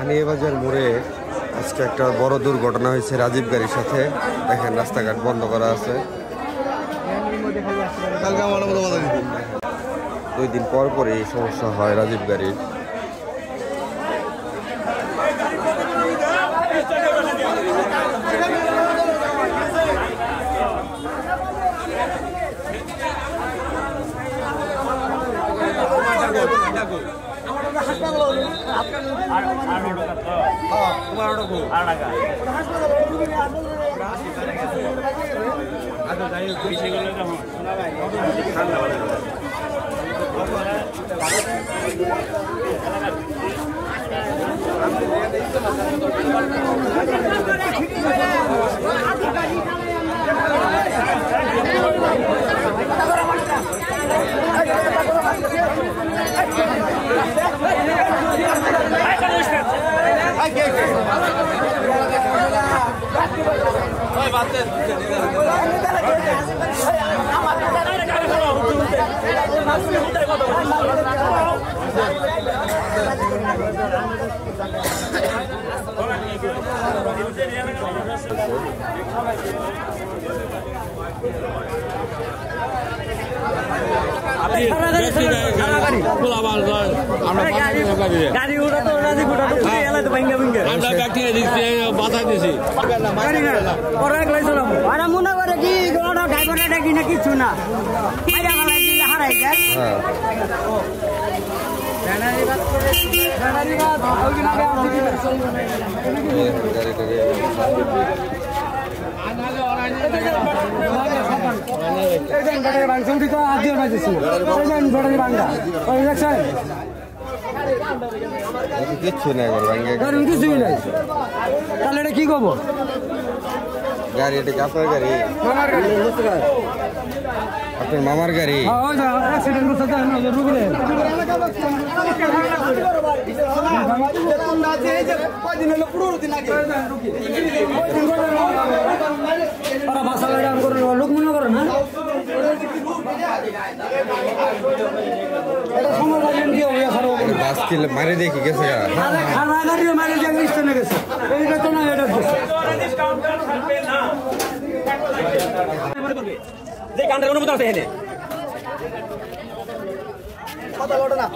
হানিবাজার মোড়ে আজকে একটা বড় দুর্ঘটনা হয়েছে রাজীব গাড়ির সাথে। দেখেন রাস্তাঘাট বন্ধ করা আছে। 2 দিন পর পরে এই সমস্যা হয় রাজীব গাড়ির। কিছু না কিচ্ছু নাই, তাহলে এটা কি করবো? গাড়ি এটা আপনার গাড়ি? আপনার মামার গাড়ি? লোক মনে করে না বাস কি মারে দেখি গেছে যে কান্ডের অনুমতি আছে এখানে কথা বলো না